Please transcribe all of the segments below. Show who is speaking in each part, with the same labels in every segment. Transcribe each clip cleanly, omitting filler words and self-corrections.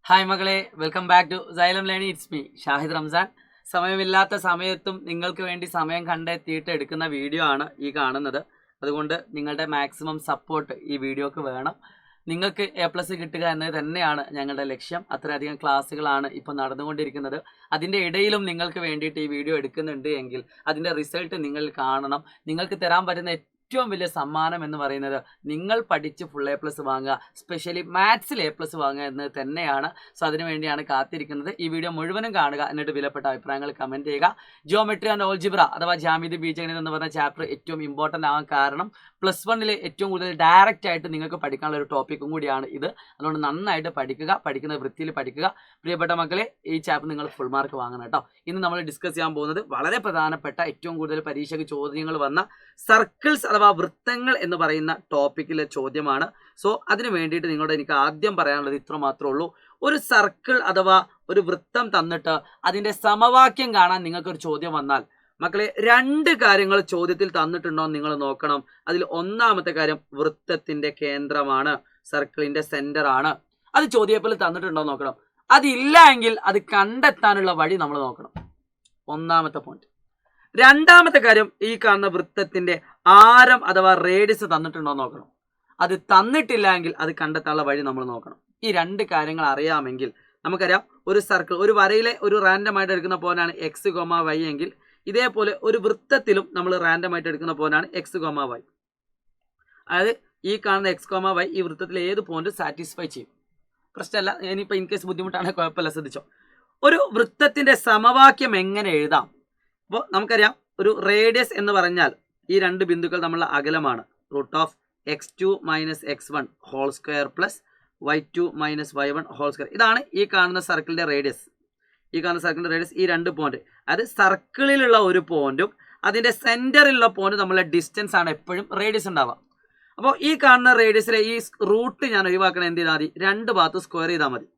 Speaker 1: Hi മകളെ, welcome back to Xylem learning. It's me Shahid Ramzan. സമയമില്ലാത്ത സമയത്തും നിങ്ങൾക്ക് വേണ്ടി സമയം കണ്ടെത്തിയിട്ട് എടുക്കുന്ന വീഡിയോ ആണ് ഈ കാണുന്നത്. അതുകൊണ്ട് നിങ്ങളുടെ മാക്സിമം സപ്പോർട്ട് ഈ വീഡിയോക്ക് വേണം. നിങ്ങൾക്ക് A+ കിട്ടുക എന്നത് തന്നെയാണ് ഞങ്ങളുടെ ലക്ഷ്യം. അത്രയധികം ക്ലാസ്സുകളാണ് ഇപ്പോൾ നടന്നുകൊണ്ടിരിക്കുന്നത്. അതിൻ്റെ ഇടയിലും നിങ്ങൾക്ക് വേണ്ടിയിട്ട് ഈ വീഡിയോ എടുക്കുന്നുണ്ട് എങ്കിൽ അതിൻ്റെ റിസൾട്ട് നിങ്ങൾ കാണണം. നിങ്ങൾക്ക് തരാൻ പറ്റുന്ന ഏറ്റവും വലിയ സമ്മാനം എന്ന് പറയുന്നത് നിങ്ങൾ പഠിച്ച് ഫുൾ A+ വാങ്ങുക, സ്പെഷ്യലി മാത്സിൽ A+ വാങ്ങുക എന്നത് തന്നെയാണ്. സോ അതിനു വേണ്ടിയാണ് കാത്തിരിക്കുന്നത്. ഈ വീഡിയോ മുഴുവനും കാണുക, എന്നിട്ട് വിലപ്പെട്ട അഭിപ്രായങ്ങൾ കമൻറ്റ് ചെയ്യുക. ജിയോമെട്രി ആൻഡ് ഓൾജിബ്ര അഥവാ ജ്യാമിതി ബീജഗണിതം എന്ന് പറഞ്ഞ ചാപ്റ്റർ ഏറ്റവും ഇമ്പോർട്ടൻ്റ് ആവാൻ കാരണം +1 ഏറ്റവും കൂടുതൽ ഡയറക്റ്റ് ആയിട്ട് നിങ്ങൾക്ക് പഠിക്കാനുള്ള ഒരു ടോപ്പിക്കും കൂടിയാണ് ഇത്. അതുകൊണ്ട് നന്നായിട്ട് പഠിക്കുക, പഠിക്കുന്ന വൃത്തിയിൽ പഠിക്കുക. പ്രിയപ്പെട്ട മക്കളെ, ഈ ചാപ്റ്റർ നിങ്ങൾ ഫുൾ മാർക്ക് വാങ്ങണം കേട്ടോ. ഇന്ന് നമ്മൾ ഡിസ്കസ് ചെയ്യാൻ പോകുന്നത് വളരെ പ്രധാനപ്പെട്ട ഏറ്റവും കൂടുതൽ പരീക്ഷയ്ക്ക് ചോദ്യങ്ങൾ വന്ന സർക്കിൾസ് അഥവാ വൃത്തങ്ങൾ എന്ന് പറയുന്ന ടോപ്പിക്കിലെ ചോദ്യമാണ്. സോ അതിന് വേണ്ടിയിട്ട് നിങ്ങളോട് എനിക്ക് ആദ്യം പറയാനുള്ളത് ഇത്ര മാത്രമേ ഉള്ളൂ. ഒരു സർക്കിൾ അഥവാ ഒരു വൃത്തം തന്നിട്ട് അതിൻ്റെ സമവാക്യം കാണാൻ നിങ്ങൾക്കൊരു ചോദ്യം വന്നാൽ മക്കളെ, 2 കാര്യങ്ങൾ ചോദ്യത്തിൽ തന്നിട്ടുണ്ടോ നിങ്ങൾ നോക്കണം. അതിൽ ഒന്നാമത്തെ കാര്യം വൃത്തത്തിന്റെ കേന്ദ്രമാണ്, സർക്കിളിന്റെ സെന്റർ ആണ്. അത് ചോദ്യത്തിൽ തന്നിട്ടുണ്ടോ നോക്കണം. അതില്ല എങ്കിൽ അത് കണ്ടെത്താനുള്ള വഴി നമ്മൾ നോക്കണം. ഒന്നാമത്തെ പോയിന്റ്. രണ്ടാമത്തെ കാര്യം, ഈ കാണുന്ന വൃത്തത്തിന്റെ ആരം അഥവാ റേഡിയസ് തന്നിട്ടുണ്ടോ നോക്കണം. അത് തന്നിട്ടില്ല എങ്കിൽ അത് കണ്ടെത്താനുള്ള വഴി നമ്മൾ നോക്കണം. ഈ 2 കാര്യങ്ങൾ അറിയാമെങ്കിൽ നമുക്കറിയാം, ഒരു സർക്കിൾ, ഒരു വരയിലെ ഒരു റാൻഡം ആയിട്ട് എടുക്കുന്ന പോയിന്റാണ് x, y എങ്കിൽ ഇതേപോലെ ഒരു വൃത്തത്തിലും നമ്മൾ റാൻഡം ആയിട്ട് എടുക്കുന്ന പോയിന്റാണ് x, y. അതായത് ഈ കാണുന്ന x, y ഈ വൃത്തത്തിൽ ഏത് പോയിന്റ് സാറ്റിസ്ഫൈ ചെയ്യും, പ്രശ്നമല്ല. ഇനിയിപ്പോൾ ഇൻ കേസ് ബുദ്ധിമുട്ടാണെങ്കിൽ കുഴപ്പമില്ല, ശ്രദ്ധിച്ചോ. ഒരു വൃത്തത്തിന്റെ സമവാക്യം എങ്ങനെ എഴുതാം? അപ്പോൾ നമുക്കറിയാം, ഒരു റേഡിയസ് എന്ന് പറഞ്ഞാൽ ഈ 2 ബിന്ദുക്കൾ തമ്മിലുള്ള അകലമാണ്. √(x2 - x1) whole square plus y2 - y1 whole square. ഇതാണ് ഈ കാണുന്ന സർക്കിളിന്റെ റേഡിയസ്. ഈ കാണുന്ന സർക്കിളിന്റെ റേഡിയസ് ഈ 2 പോയിന്റ്. അതായത് സർക്കിളിലുള്ള ഒരു പോയിന്റും അതിന്റെ സെന്ററിലുള്ള പോയിന്റ് നമ്മളുടെ ഡിസ്റ്റൻസ് ആണ് എപ്പോഴും റേഡിയസ് ഉണ്ടാവുക. അപ്പോൾ ഈ കാണുന്ന റേഡിയസിലെ ഈ റൂട്ട് ഞാൻ ഒഴിവാക്കണം. എന്ത് ചെയ്താൽ മതി? 2 ഭാഗത്ത് സ്ക്വയർ ചെയ്താൽ മതി.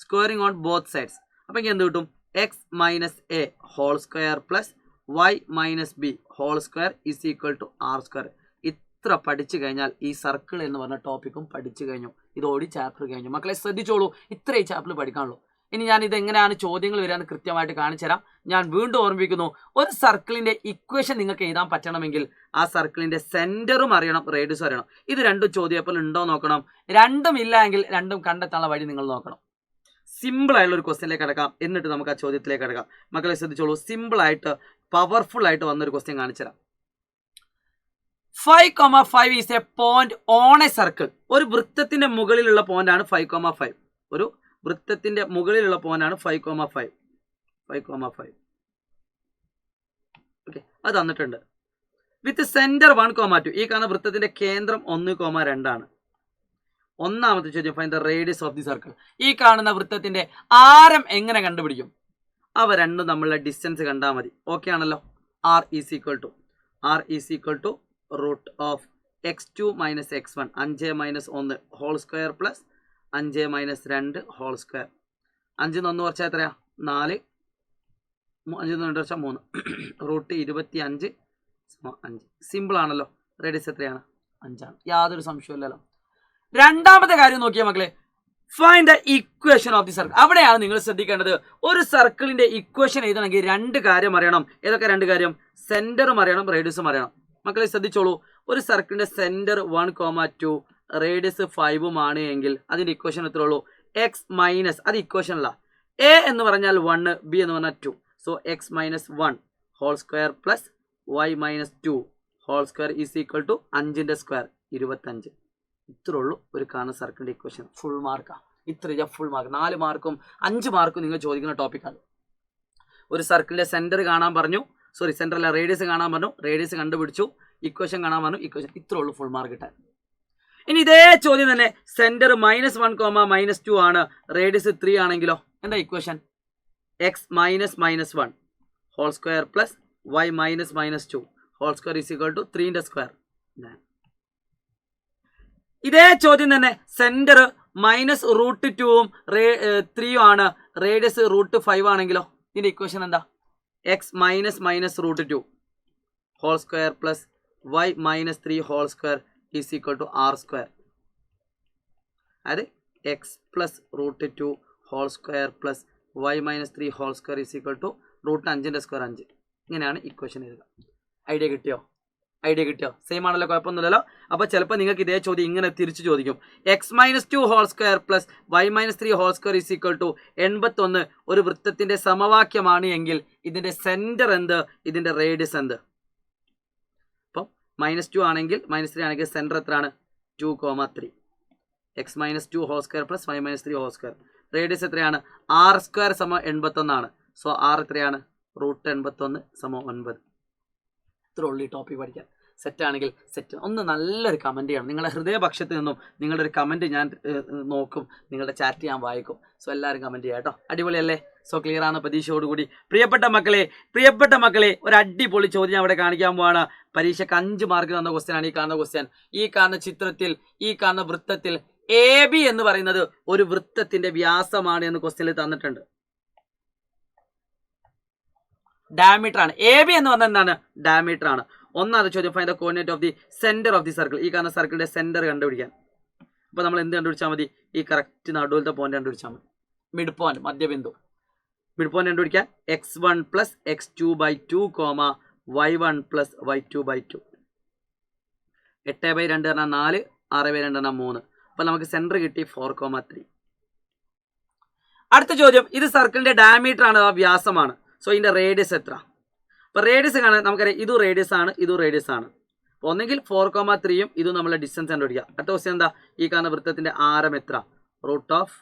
Speaker 1: Squaring on both sides. അപ്പോൾ എന്ത് കിട്ടും? x - a whole square plus y - b whole square is equal to r square. ഇത്ര പഠിച്ചു കഴിഞ്ഞാൽ ഈ സർക്കിൾ എന്ന് പറഞ്ഞ ടോപ്പിക്കും പഠിച്ചു കഴിഞ്ഞു. ഇതോടി ചാപ്റ്റർ കഴിഞ്ഞു. മക്കളെ ശ്രദ്ധിച്ചോളൂ, ഇത്ര ഈ ചാപ്റ്റർ പഠിക്കാനുള്ളൂ. ഇനി ഞാൻ ഇതെങ്ങനെയാണ് ചോദ്യങ്ങൾ വരാൻ കൃത്യമായിട്ട് കാണിച്ചു തരാം. ഞാൻ വീണ്ടും ഓർമ്മിപ്പിക്കുന്നു, ഒരു സർക്കിളിന്റെ ഇക്വേഷൻ നിങ്ങൾക്ക് എഴുതാൻ പറ്റണമെങ്കിൽ ആ സർക്കിളിന്റെ സെന്ററും അറിയണം, റേഡിയസും അറിയണം. ഇത് 2 ചോദ്യപ്പോൾ ഉണ്ടോ നോക്കണം. 2 ഇല്ല എങ്കിൽ 2 കണ്ടെത്താനുള്ള വഴി നിങ്ങൾ നോക്കണം. സിമ്പിൾ ആയിട്ടുള്ള ഒരു ക്വസ്റ്റ്യനിലേക്ക് കിടക്കാം, എന്നിട്ട് നമുക്ക് ആ ചോദ്യത്തിലേക്ക് കിടക്കാം. മക്കളെ ശ്രദ്ധിച്ചോളൂ, സിമ്പിൾ ആയിട്ട് പവർഫുൾ ആയിട്ട് വന്നൊരു ക്വസ്റ്റ്യൻ കാണിച്ചു തരാം. 5,5 is A point on A circle. ഒരു വൃത്തത്തിന്റെ മുകളിലുള്ള പോയിന്റ് ആണ് 5,5. ഒരു വൃത്തത്തിന്റെ മുകളിലുള്ള പോയിന്റാണ് 5,5. ഓക്കെ, അത് തന്നിട്ടുണ്ട്. വിത്ത് സെന്റർ 1,2. ഈ കാണുന്ന വൃത്തത്തിന്റെ കേന്ദ്രം 1,2 ആണ്. ഒന്നാമത്തെ ചോദ്യം, find the radius of the circle. ഈ കാണുന്ന വൃത്തത്തിന്റെ ആരം എങ്ങനെ കണ്ടുപിടിക്കും? അവ രണ്ടും തമ്മിലുള്ള ഡിസ്റ്റൻസ് കണ്ടാൽ മതി. ഓക്കെ ആണല്ലോ. r is equal to √(x2 - x1) 5 - 1 whole square plus 5 - 2 whole square. 5 1 കുറച്ചാൽ എത്രയാ? 4. 5 2 കുറച്ചാൽ 3. √25 5. സിമ്പിൾ ആണല്ലോ. റേഡിയസ് എത്രയാണ്? 5 ആണ്. യാതൊരു സംശയമില്ലല്ലോ. രണ്ടാമത്തെ കാര്യം നോക്കിയാൽ മക്കളെ, find the equation of the circle. അവിടെയാണ് നിങ്ങൾ ശ്രദ്ധിക്കേണ്ടത്. ഒരു സർക്കിളിന്റെ ഇക്വേഷൻ എഴുതണമെങ്കിൽ 2 കാര്യം അറിയണം. ഏതൊക്കെ 2 കാര്യം? സെന്ററും അറിയണം, റേഡിയസും അറിയണം. മക്കളെ ശ്രദ്ധിച്ചോളൂ, ഒരു സർക്കിളിന്റെ സെന്റർ 1,2 റേഡിയസ് 5 ആണ് എങ്കിൽ അതിന്റെ ഇക്വേഷൻ എത്ര ഉള്ളൂ? x മൈനസ്, അത് ഇക്വേഷൻ അല്ല, a എന്ന് പറഞ്ഞാൽ 1, b എന്ന് പറഞ്ഞാൽ 2. So x - 1 whole square plus y - 2 whole square is equal to 5ന്റെ സ്ക്വയർ 25. ഇത്രേ ഉള്ളൂ ഒരു കാണുന്ന സർക്കിളിന്റെ ഇക്വേഷൻ. ഫുൾ മാർക്കാണ്. ഇത്ര ഫുൾ മാർക്ക്. 4 മാർക്കും 5 മാർക്കും നിങ്ങൾ ചോദിക്കുന്ന ടോപ്പിക്കാണ്. ഒരു സർക്കിളിന്റെ സെന്റർ കാണാൻ പറഞ്ഞു, സെന്ററിലെ റേഡിയസ് കാണാൻ പറഞ്ഞു, റേഡിയസ് കണ്ടുപിടിച്ചു, ഇക്വേഷൻ കാണാൻ പറഞ്ഞു, ഇക്വേഷൻ. ഇത്രേ ഉള്ളൂ ഫുൾ മാർക്ക് കിട്ടാൻ. ഇനി ഇതേ ചോദ്യം തന്നെ, സെന്റർ -1, -2 ആണ്, റേഡിയസ് 3 ആണെങ്കിലോ എന്താ equation? x - -1 whole square plus y - -2 whole square is equal to 3ന്റെ സ്ക്വയർ. ഇതേ ചോദ്യം തന്നെ, സെന്റർ -√2ഉം 3 ആണ്, റേഡിയസ് √5 ആണെങ്കിലോ ഇതിന്റെ ഇക്വേഷൻ എന്താ? x - -√2 whole square plus y - 3 whole square is equal to r square. അതായത് x plus √2 whole square plus y minus 3 whole square is equal to root 5ൻ്റെ സ്ക്വയർ 5. ഇങ്ങനെയാണ് ഇക്വേഷൻ എഴുതുക. ഐഡിയ കിട്ടിയോ? സെയിം ആണല്ലോ, കുഴപ്പമൊന്നുമില്ലല്ലോ. അപ്പോൾ ചിലപ്പോൾ നിങ്ങൾക്ക് ഇതേ ചോദ്യം ഇങ്ങനെ തിരിച്ചു ചോദിക്കും. X minus 2 whole square plus y minus 3 whole square is equal to 81 ഒരു വൃത്തത്തിൻ്റെ സമവാക്യമാണ് എങ്കിൽ ഇതിൻ്റെ സെൻറ്റർ എന്ത്, ഇതിൻ്റെ റേഡിയസ് എന്ത്? അപ്പം -2 ആണെങ്കിൽ -3 ആണെങ്കിൽ സെൻറ്റർ എത്രയാണ്? 2,3. X minus 2 whole square plus y minus 3 whole square. Radius എത്രയാണ്? ആർ സ്ക്വയർ സമം 81 ആണ്. സോ ആർ എത്രയാണ്? റൂട്ട് 81 സമം 9. ഇത്ര ഉള്ളി ടോപ്പിക് പഠിക്കാൻ. സെറ്റാണെങ്കിൽ സെറ്റ്. ഒന്ന് നല്ലൊരു കമൻറ്റ് ചെയ്യണം. നിങ്ങളുടെ ഹൃദയപക്ഷത്തിൽ നിന്നും നിങ്ങളുടെ ഒരു കമൻറ്റ് ഞാൻ നോക്കും, നിങ്ങളുടെ ചാറ്റ് ഞാൻ വായിക്കും. സോ എല്ലാവരും കമൻറ്റ് ചെയ്യാം കേട്ടോ. അടിപൊളിയല്ലേ? സോ ക്ലിയർ ആണെന്ന പ്രതീക്ഷയോടുകൂടി പ്രിയപ്പെട്ട മക്കളെ ഒരു അടിപൊളി ചോദ്യം ഞാൻ അവിടെ കാണിക്കാൻ പോവാണ്. പരീക്ഷയ്ക്ക് 5 മാർക്ക് തന്ന ക്വസ്റ്റ്യൻ ആണ് ഈ കാണുന്ന ക്വസ്റ്റ്യൻ. ഈ കാണുന്ന ചിത്രത്തിൽ, ഈ കാണുന്ന വൃത്തത്തിൽ AB എന്ന് പറയുന്നത് ഒരു വൃത്തത്തിന്റെ വ്യാസമാണ് എന്ന് ക്വസ്റ്റ്യനിൽ തന്നിട്ടുണ്ട്. ഡയമീറ്റർ ആണ്. AB എന്ന് പറഞ്ഞാൽ എന്താണ്? ഡയമീറ്റർ ആണ്. ഒന്നാമത്തെ ചോദ്യം, find the coordinate of the centre of the circle. ഈ കാണുന്ന സർക്കിളിന്റെ സെന്റർ കണ്ടുപിടിക്കാൻ. അപ്പോൾ നമ്മൾ എന്ത് കണ്ടുപിടിച്ചാൽ മതി? ഈ കറക്റ്റ് നടുവിലത്തെ പോയിന്റ് കണ്ടുപിടിച്ചാൽ മതി. മിഡ് പോയിന്റ്, മധ്യബിന്ദു. മിഡ് പോയിന്റ് കണ്ടുപിടിക്കാൻ x1 plus x2/2 y1 plus y2/2. 8/2 പറഞ്ഞാൽ 4, 6/2 പറഞ്ഞാൽ 3. അപ്പോൾ നമുക്ക് സെന്റർ കിട്ടി 4,3. അടുത്ത ചോദ്യം, ഇത് സർക്കിളിന്റെ ഡയമീറ്റർ ആണ്, വ്യാസമാണ്. സോ ഇതിന്റെ റേഡിയസ് എത്ര? അപ്പോൾ റേഡിയസ് കാണാൻ നമുക്കറിയാം, ഇതും റേഡിയസ് ആണ്, ഇതും റേഡിയസ് ആണ്. ഒന്നെങ്കിൽ 4,3യും ഇതും നമ്മളെ ഡിസ്റ്റൻസ് കണ്ടുപിടിക്കുക. അടുത്ത ക്വസ്റ്റ്യൻ എന്താ? ഈ കാണുന്ന വൃത്തത്തിന്റെ ആരം എത്ര? Root of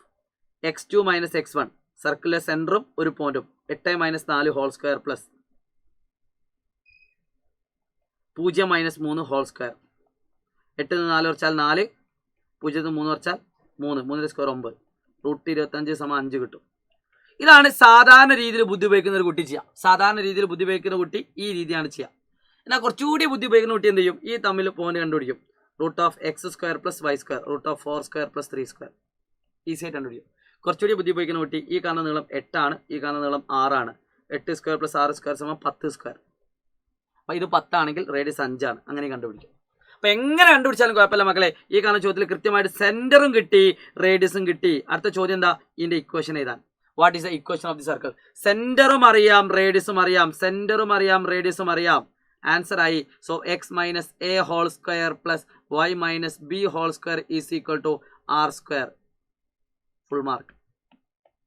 Speaker 1: x2 minus x1. സർക്കിളിലെ സെന്ററും ഒരു പോയിന്റും 8 - 4 whole square plus 0 - 3 whole square. 8 4 കുറച്ചാൽ 4, 0 3 കുറച്ചാൽ 3, 3 സ്ക്വയർ 9. റൂട്ട് 25 = 5 കിട്ടും. ഇതാണ് സാധാരണ രീതിയിൽ ബുദ്ധി ഉപയോഗിക്കുന്ന ഒരു കുട്ടി ചെയ്യുക. സാധാരണ രീതിയിൽ ബുദ്ധി ഉപയോഗിക്കുന്ന കുട്ടി ഈ രീതിയാണ് ചെയ്യുക. എന്നാൽ കുറച്ചുകൂടി ബുദ്ധി ഉപയോഗിക്കുന്ന കുട്ടി എന്ത് ചെയ്യും? ഈ തമ്മിൽ പോയിന്റ് കണ്ടുപിടിക്കും. Root of x² plus y², root of 4² plus 3². Easy ആയിട്ട് കണ്ടുപിടിക്കും. കുറച്ചുകൂടി ബുദ്ധി ഉപയോഗിക്കുന്ന കുട്ടി, ഈ കാണുന്ന നീളം 8 ആണ്, ഈ കാണുന്ന നീളം 6 ആണ്. 8² പ്ലസ് 6² = 10². അപ്പോൾ ഇത് 10 ആണെങ്കിൽ റേഡിയസ് 5 ആണ്. അങ്ങനെ കണ്ടുപിടിക്കും. അപ്പോൾ എങ്ങനെ കണ്ടുപിടിച്ചാലും കുഴപ്പമില്ല മക്കളെ. ഈ കാണുന്ന ചോദ്യത്തിൽ കൃത്യമായിട്ട് സെന്ററും കിട്ടി, റേഡിയസും കിട്ടി. അടുത്ത ചോദ്യം എന്താ? ഇതിന്റെ ഇക്വേഷൻ എഴുതാൻ. What is the equation of the circle? സെന്ററും അറിയാം, റേഡിയസും അറിയാം. സെന്ററും അറിയാം, റേഡിയസും അറിയാം. ആൻസർ ആയി. So x minus a whole square plus y minus b whole square is equal to r². Full mark.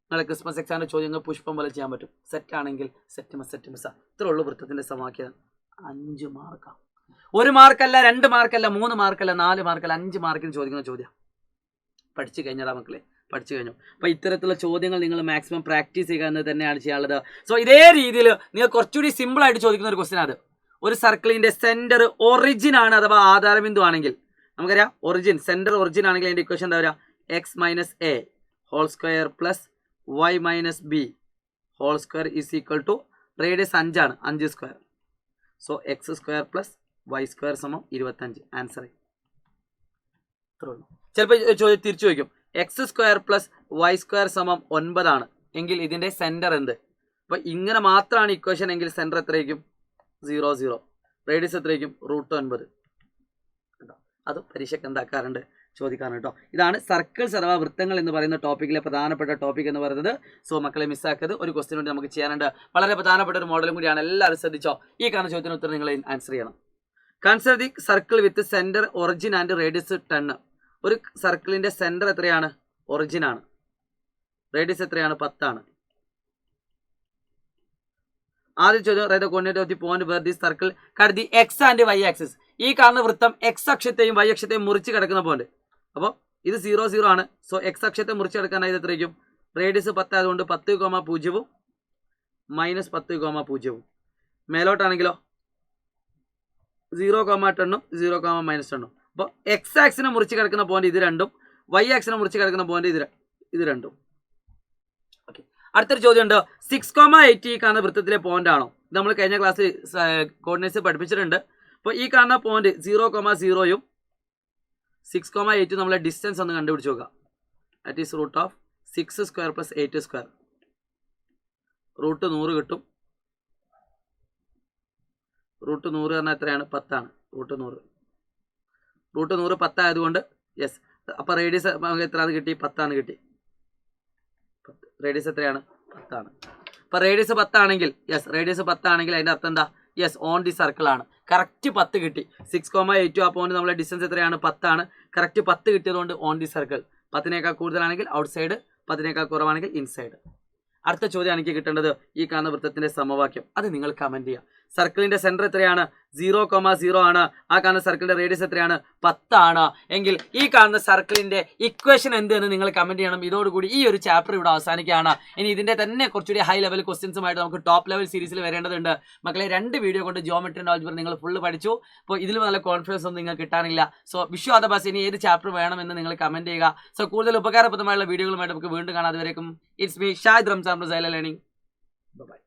Speaker 1: നിങ്ങളെ ക്രിസ്മസ് എക്സാമിന്റെ ചോദ്യങ്ങൾ പുഷ്പം പോലെ ചെയ്യാൻ പറ്റും. സെറ്റ് ആണെങ്കിൽ സെറ്റ് മിസ്. ഇത്ര ഉള്ളു വൃത്തത്തിന്റെ സമവാക്യം. 5 മാർക്കാണ്. 1 മാർക്കല്ല, 2 മാർക്കല്ല, 3 മാർക്കല്ല, 4 മാർക്കല്ല, 5 മാർക്കിന് ചോദിക്കുന്ന ചോദ്യം. പഠിച്ചു കഴിഞ്ഞാടാ മക്കളെ, പഠിച്ചു കഴിഞ്ഞു. അപ്പോൾ ഇത്തരത്തിലുള്ള ചോദ്യങ്ങൾ നിങ്ങൾ മാക്സിമം പ്രാക്ടീസ് ചെയ്യുക എന്ന് തന്നെയാണ് ചെയ്യാനുള്ളത്. സോ ഇതേ രീതിയിൽ നിങ്ങൾ കുറച്ചുകൂടി സിമ്പിൾ ആയിട്ട് ചോദിക്കുന്ന ഒരു ക്വസ്റ്റ്യൻ അത്. ഒരു സർക്കിളിന്റെ സെന്റർ ഒറിജിൻ ആണ് അഥവാ ആധാരബിന്ദു ആണെങ്കിൽ, നമുക്കറിയാം ഒറിജിൻ, സെന്റർ ഒറിജിൻ ആണെങ്കിൽ അതിന്റെ ഇക്വേഷൻ എന്താ പറയുക? x minus a whole square plus y minus b whole square is equal to radius 5 ആണ്, 5². So x² plus y² = 25. Answer. ചിലപ്പോൾ ചോദ്യം തിരിച്ചു വയ്ക്കും. x² പ്ലസ് y² = 9 ആണ് എങ്കിൽ ഇതിന്റെ സെന്റർ എന്ത്? അപ്പോൾ ഇങ്ങനെ മാത്രമാണ് ഇക്വേഷൻ എങ്കിൽ സെന്റർ എത്രയായിരിക്കും? 0 0. റേഡിയസ് എത്രയായിരിക്കും? റൂട്ട് 9. അത് പരീക്ഷയ്ക്ക് എന്താക്കാറുണ്ട്? ചോദിക്കാറുണ്ട് കേട്ടോ. ഇതാണ് സർക്കിൾസ് അഥവാ വൃത്തങ്ങൾ എന്ന് പറയുന്ന ടോപ്പിക്കിലെ പ്രധാനപ്പെട്ട ടോപ്പിക് എന്ന് പറയുന്നത്. സോ മക്കളെ മിസ്സാക്കരുത്. ഒരു ക്വസ്റ്റ്യൻ വേണ്ടി നമുക്ക് ചെയ്യാനുണ്ട്. വളരെ പ്രധാനപ്പെട്ട ഒരു മോഡലും കൂടിയാണ്. എല്ലാവരും ശ്രദ്ധിച്ചോ. ഈ കാണുന്ന ചോദ്യത്തിന് ഉത്തരം നിങ്ങൾ ആൻസർ ചെയ്യണം. Consider the circle with centre origin and radius 10. ഒരു സർക്കിളിന്റെ സെന്റർ എത്രയാണ്? ഒറിജിൻ ആണ്. റേഡിയസ് എത്രയാണ്? 10 ആണ്. ആദ്യ ചോദ്യം, write the coordinate of the point where the circle cut the x and y axis. ഈ കാണുന്ന വൃത്തം x അക്ഷത്തെയും y അക്ഷത്തെയും മുറിച്ച് കിടക്കുന്ന പോയിന്റ്. അപ്പോൾ ഇത് 0 0 ആണ്. സോ x അക്ഷത്തെ മുറിച്ച് കിടക്കാനായത് എത്രയ്ക്കും? റേഡിയസ് 10 ആയതുകൊണ്ട് 10,0 മൈനസ് 10,0. മേലോട്ടാണെങ്കിലോ 0,10 0,-10. അപ്പോൾ x ആക്സിനെ മുറിച്ച് കിടക്കുന്ന പോയിന്റ് ഇത് രണ്ടും, y ആക്സിനെ മുറിച്ച് കിടക്കുന്ന പോയിന്റ് ഇത് രണ്ടും. ഓക്കെ. അടുത്തൊരു ചോദ്യം ഉണ്ട്. 6,8 ഈ കാണുന്ന വൃത്തത്തിലെ പോയിന്റ് ആണോ? ഇത് നമ്മൾ കഴിഞ്ഞ ക്ലാസ്സിൽ കോർഡിനേറ്റ്സ് പഠിപ്പിച്ചിട്ടുണ്ട്. അപ്പോൾ ഈ കാണുന്ന പോയിന്റ് 0,0യും 6,8 നമ്മളെ ഡിസ്റ്റൻസ് ഒന്ന് കണ്ടുപിടിച്ച് നോക്കുക. That is root of 6² plus 8². Root 100 കിട്ടും. റൂട്ട് 100 പറഞ്ഞാൽ എത്രയാണ്? 10 ആണ്. റൂട്ട് 100 10 ആയതുകൊണ്ട് യെസ്. അപ്പോൾ റേഡിയസ് എത്ര കിട്ടി? 10 ആണ് കിട്ടി. റേഡിയസ് എത്രയാണ്? 10 ആണ്. അപ്പോൾ റേഡിയസ് 10 ആണെങ്കിൽ റേഡിയസ് 10 ആണെങ്കിൽ അതിൻ്റെ അർത്ഥം എന്താ? ഓൺ ദി സർക്കിൾ ആണ്. കറക്റ്റ് 10 കിട്ടി. 6,82 ആ പോയിന്റ് നമ്മളെ ഡിസ്റ്റൻസ് എത്രയാണ്? 10 ആണ്. കറക്റ്റ് 10 കിട്ടിയതുകൊണ്ട് ഓൺ ദി സർക്കിൾ. 10നേക്കാൾ കൂടുതലാണെങ്കിൽ ഔട്ട് സൈഡ്, 10നേക്കാൾ കുറവാണെങ്കിൽ ഇൻസൈഡ്. അടുത്ത ചോദ്യം എനിക്ക് കിട്ടേണ്ടത് ഈ കാണുന്ന വൃത്തത്തിന്റെ സമവാക്യം. അത് നിങ്ങൾ കമന്റ് ചെയ്യുക. സർക്കിളിന്റെ സെന്റർ എത്രയാണ്? 0,0 ആണ്. ആ കാണുന്ന സർക്കിളിന്റെ റേഡിയസ് എത്രയാണ്? 10 ആണ്. എങ്കിൽ ഈ കാണുന്ന സർക്കിളിന്റെ ഇക്വേഷൻ എന്ത് എന്ന് നിങ്ങൾ കമന്റ് ചെയ്യണം. ഇതോടുകൂടി ഈ ഒരു ചാപ്റ്റർ ഇവിടെ അവസാനിക്കുകയാണ്. ഇനി ഇതിന്റെ തന്നെ കുറച്ചുകൂടി ഹൈ ലെവൽ ക്വസ്റ്റ്യൻസുമായിട്ട് നമുക്ക് ടോപ്പ് ലെവൽ സീരീസിൽ വരേണ്ടതുണ്ട്. മക്കളെ 2 വീഡിയോ കൊണ്ട് ജിയോമെട്രി ആൻഡ് ആൾജിബ്ര നിങ്ങൾ ഫുള്ള് പഠിച്ചു. അപ്പോൾ ഇതിലും നല്ല കോൺഫിഡൻസ് ഒന്നും നിങ്ങൾക്ക് കിട്ടാനില്ല. So Vishu all the best. ഇനി ഏത് ചാപ്റ്റർ വേണമെന്ന് നിങ്ങൾ കമന്റ് ചെയ്യുക. സോ കൂടുതൽ ഉപകാരപ്രദമായുള്ള വീഡിയോകളുമായിട്ട് നമുക്ക് വീണ്ടും കാണാം. അതുവരേക്കും it's me Shahid Ramzan from Xylem learning. By.